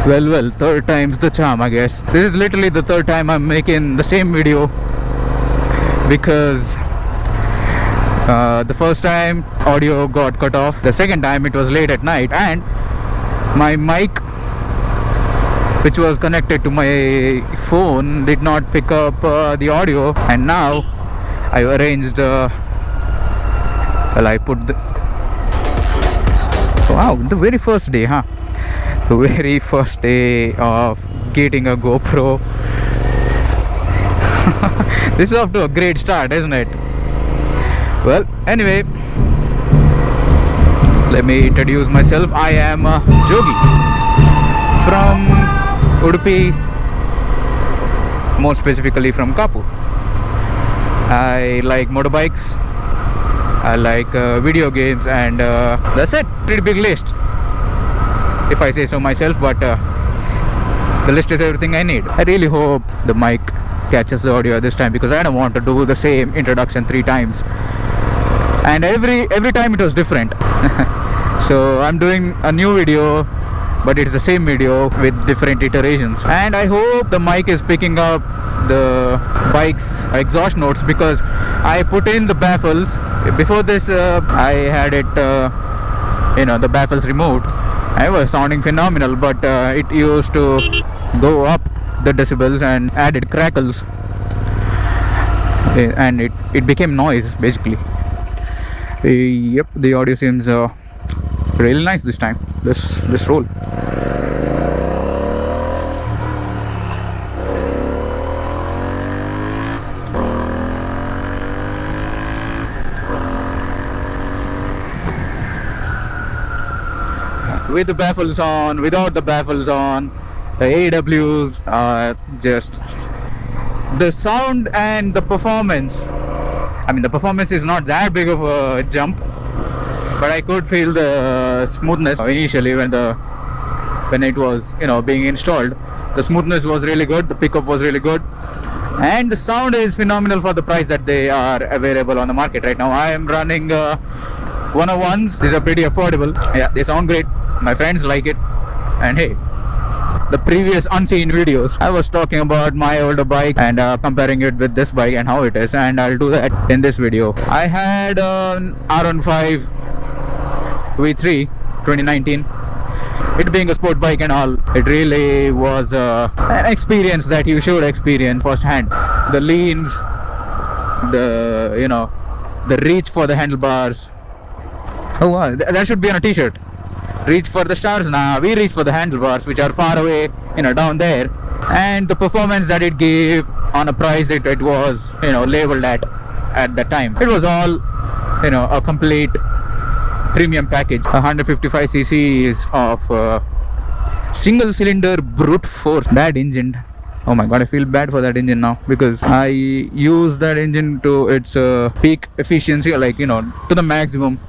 Well, third time's the charm, I guess. This is literally the third time I'm making the same video because the first time audio got cut off, the second time it was late at night, and my mic, which was connected to my phone, did not pick up the audio. And now I arranged I put the wow, the very first day, the very first day of getting a GoPro. This is off to a great start, isn't it? Well, anyway, let me introduce myself. I am Jogi from Udupi, more specifically from Kapur. I like motorbikes, I like video games, and that's it. Pretty big list, if I say so myself, but the list is everything I need. I really hope the mic catches the audio this time, because I don't want to do the same introduction 3 times, and every time it was different. So I'm doing a new video, but it's the same video with different iterations, and I hope the mic is picking up the bike's exhaust notes, because I put in the baffles. Before this I had it the baffles removed. I was sounding phenomenal, but it used to go up the decibels and added crackles, and it became noise basically. Yep, the audio seems really nice this time, this roll. With the baffles on, without the baffles on, the AWs, just the sound and the performance. I mean, the performance is not that big of a jump, but I could feel the smoothness initially when it was being installed. The smoothness was really good, the pickup was really good, and the sound is phenomenal for the price that they are available on the market right now. I am running 101s. These are pretty affordable. Yeah, they sound great. My friends like it. And hey, the previous unseen videos, I was talking about my older bike and comparing it with this bike and how it is, and I'll do that in this video. I had an R15 V3 2019. It being a sport bike and all, it really was an experience that you should experience firsthand. The leans, the reach for the handlebars. Oh wow, that should be on a t-shirt. Reach for the stars. Now we reach for the handlebars, which are far away, down there. And the performance that it gave on a price it was labeled at that time. It was all a complete premium package. 155cc is of single cylinder brute force. That engine, oh my god, I feel bad for that engine now, because I use that engine to its peak efficiency, to the maximum.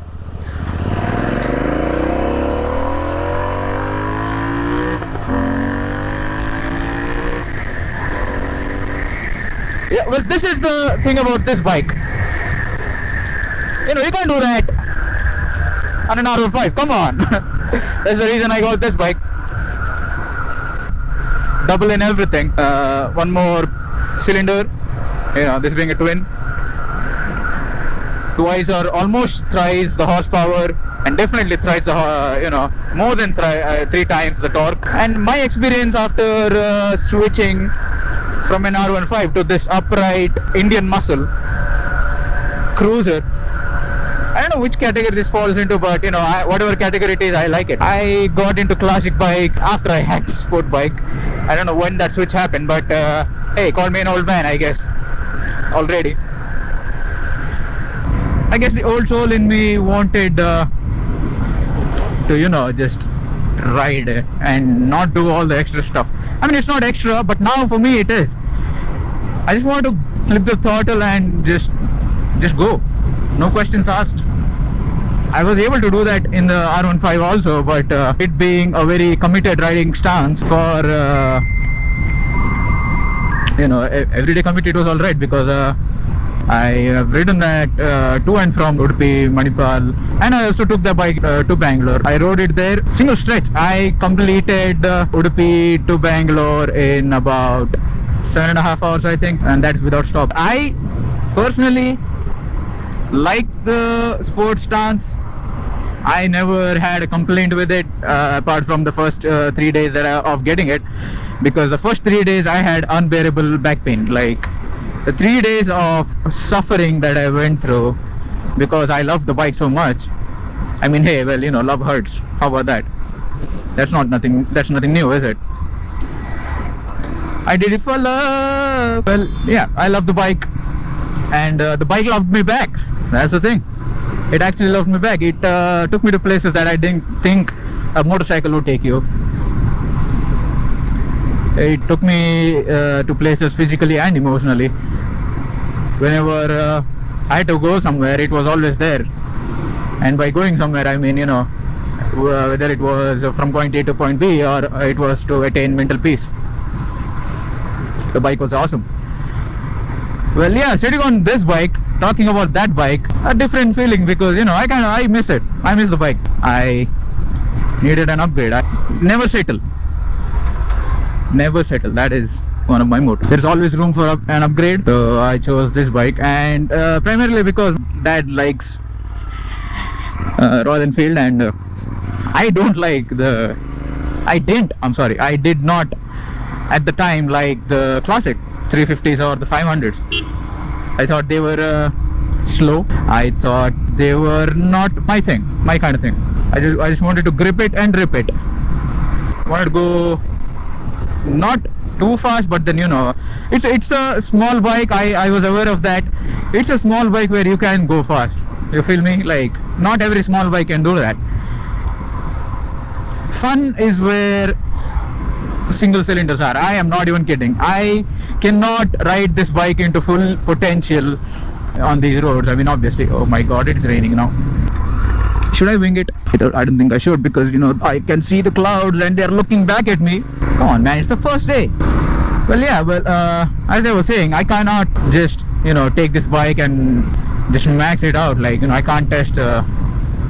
Yeah, well, this is the thing about this bike. You can't do that on an R15. Come on. That's the reason I got this bike. Double in everything. One more cylinder. This being a twin. Twice or almost thrice the horsepower, and definitely thrice more than 3 times the torque. And my experience after switching from an R15 to this upright Indian muscle cruiser, I don't know which category this falls into, but whatever category it is, I like it. I got into classic bikes after I had the sport bike. I don't know when that switch happened, but hey, call me an old man, I guess, already. I guess the old soul in me wanted to just ride and not do all the extra stuff. I mean, it's not extra, but now for me it is. I just want to flip the throttle and just go, no questions asked. I was able to do that in the R15 also, but it being a very committed riding stance for everyday commute, it was alright, because I have ridden that to and from Udupi, Manipal, and I also took the bike to Bangalore. I rode it there single stretch. I completed Udupi to Bangalore in about 7.5 hours, I think, and that's without stop. I personally like the sports stance. I never had a complaint with it apart from the first 3 days of getting it, because the first 3 days I had unbearable back pain. Like the 3 days of suffering that I went through because I loved the bike so much. I mean, hey, well, love hurts. How about that? That's nothing new, is it? I did it for love. Well, yeah, I love the bike, and the bike loved me back. That's the thing. It actually loved me back. It took me to places that I didn't think a motorcycle would take you. It took me to places physically and emotionally. Whenever I had to go somewhere, it was always there. And by going somewhere, I mean, whether it was from point A to point B or it was to attain mental peace. The bike was awesome. Well, yeah, sitting on this bike, talking about that bike, a different feeling, because I miss it. I miss the bike. I needed an upgrade. I never settle. That is one of my mottos. There's always room for an upgrade. So I chose this bike, and primarily because Dad likes Royal Enfield, and I don't like the. I did not at the time like the classic 350s or the 500s. I thought they were slow. I thought they were not my kind of thing. I just wanted to grip it and rip it. Wanted to go not too fast, but then it's a small bike. I was aware of that. It's a small bike where you can go fast. You feel me? Like, not every small bike can do that. Fun is where single cylinders are. I am not even kidding. I cannot ride this bike into full potential on these roads. I mean, obviously. Oh my god, it's raining now. Should I wing it? I don't think I should, because I can see the clouds and they're looking back at me. Come on, man, it's the first day. Well, yeah, as I was saying, I cannot just take this bike and just max it out. Like, I can't test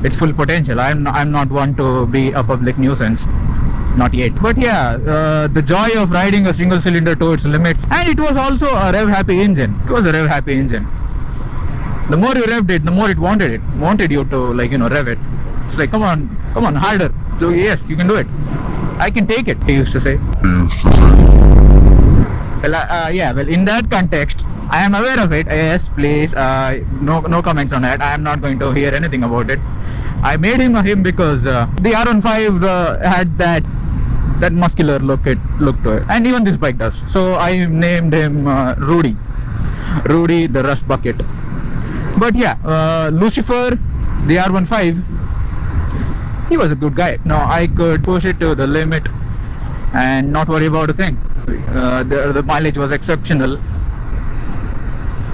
its full potential. I'm not one to be a public nuisance. Not yet. But yeah, the joy of riding a single cylinder to its limits. And it was also a rev happy engine. The more you revved it, the more it wanted you to rev it. It's like, come on, harder. So yes, you can do it. I can take it, he used to say. Well, in that context, I am aware of it. Yes, please, no comments on that. I am not going to hear anything about it. I made him a him because the R15 had that muscular look to it, and even this bike does. So I named him Rudy the Rust Bucket. But yeah, Lucifer, the R15, he was a good guy. No, I could push it to the limit and not worry about a thing. The mileage was exceptional.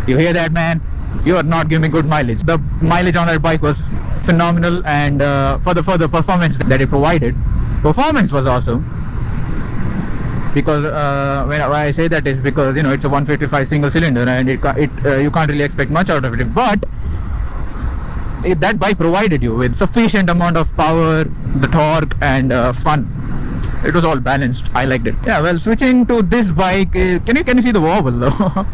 You hear that, man? You are not giving good mileage. The mileage on that bike was phenomenal, and for the performance that it provided, performance was awesome. Because when I say that is because it's a 155 single cylinder, and you can't really expect much out of it. But that bike provided you with sufficient amount of power, the torque, and fun. It was all balanced. I liked it. Yeah. Well, switching to this bike, can you see the wobble though?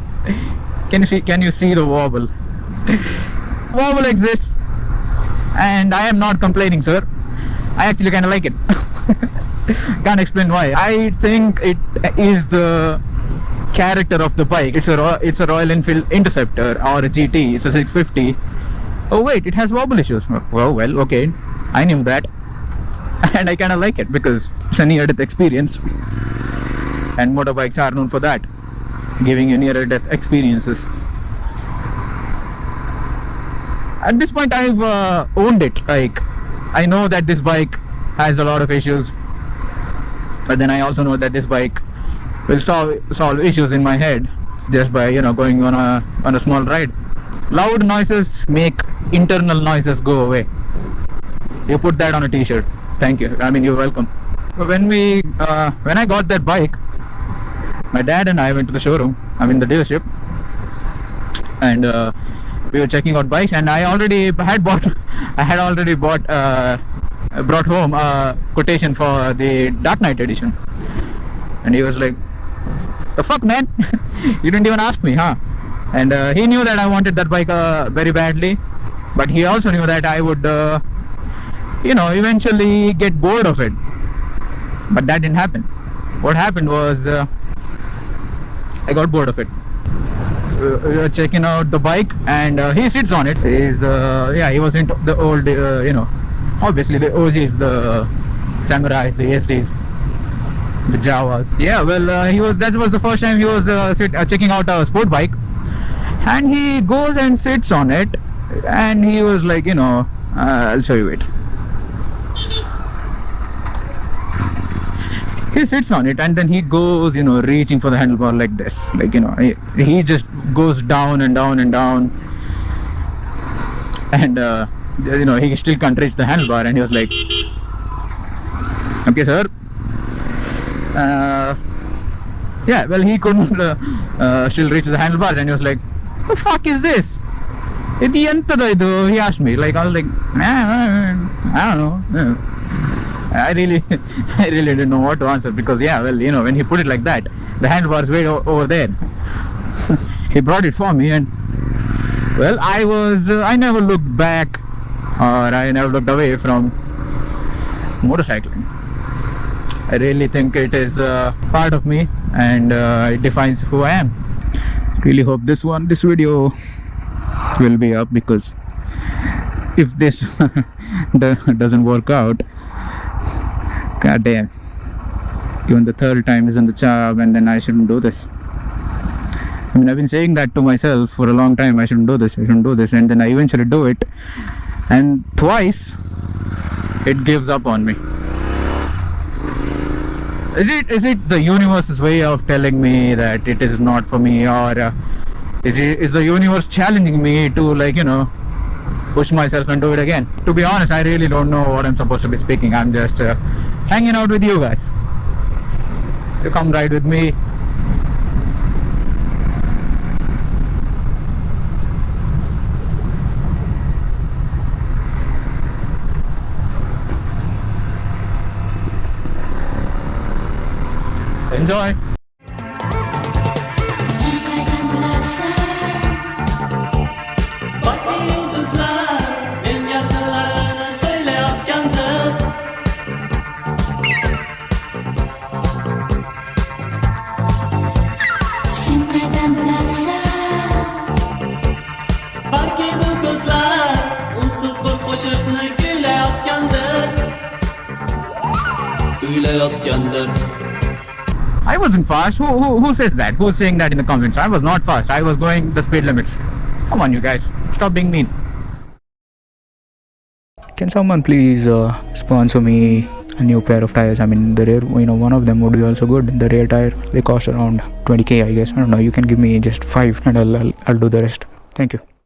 Can you see the wobble? Wobble exists, and I am not complaining, sir. I actually kind of like it. Can't explain why. I think it is the character of the bike. It's a Royal Enfield Interceptor or a GT. It's a 650. Oh wait, it has wobble issues. Well, okay, I knew that, and I kind of like it because it's a near-death experience, and motorbikes are known for that, giving you near-death experiences. At this point, I've owned it. Like, I know that this bike has a lot of issues, but then I also know that this bike will solve issues in my head just by going on a small ride. Loud noises make internal noises go away. You put that on a t-shirt. Thank you. I mean, you're welcome. When I got that bike, my dad and I went to the showroom. The dealership. and we were checking out bikes, and I had already brought home a quotation for the Dark Knight edition, and he was like, "The fuck, man! You didn't even ask me, huh?" And he knew that I wanted that bike very badly, but he also knew that I would, eventually get bored of it. But that didn't happen. What happened was I got bored of it. We were checking out the bike, and he sits on it. He was into the old, obviously the OGs, the Samurais, the ASDs, the Jawas. Yeah, well, that was the first time he was checking out a sport bike, and he goes and sits on it, and he was like, I'll show you it. He sits on it, and then he goes, reaching for the handlebar like this, he just goes down and down and down, and he still can't reach the handlebar, and he was like, "Okay, sir." He couldn't still reach the handlebars, and he was like, "The fuck is this? He asked me. I was like, I don't know. I really didn't know what to answer, because when he put it like that, the handlebar is way over there. He brought it for me, and I never looked back, or I never looked away from motorcycling. I really think it is part of me, and it defines who I am. Really hope this video will be up, because if this doesn't work out, god damn, even the third time is in the charm, and then I shouldn't do this. I mean, I've been saying that to myself for a long time. I shouldn't do this, and then I eventually do it, and twice it gives up on me. Is it the universe's way of telling me that it is not for me, or is the universe challenging me to push myself and do it again? To be honest, I really don't know what I'm supposed to be speaking. I'm just hanging out with you guys. You come ride with me. Enjoy. I wasn't fast. Who says that? Who's saying that in the comments? I was not fast. I was going the speed limits. Come on, you guys. Stop being mean. Can someone please sponsor me a new pair of tires? I mean, the rear, one of them would be also good. The rear tire, they cost around 20k, I guess. I don't know. You can give me just 5, and I'll do the rest. Thank you.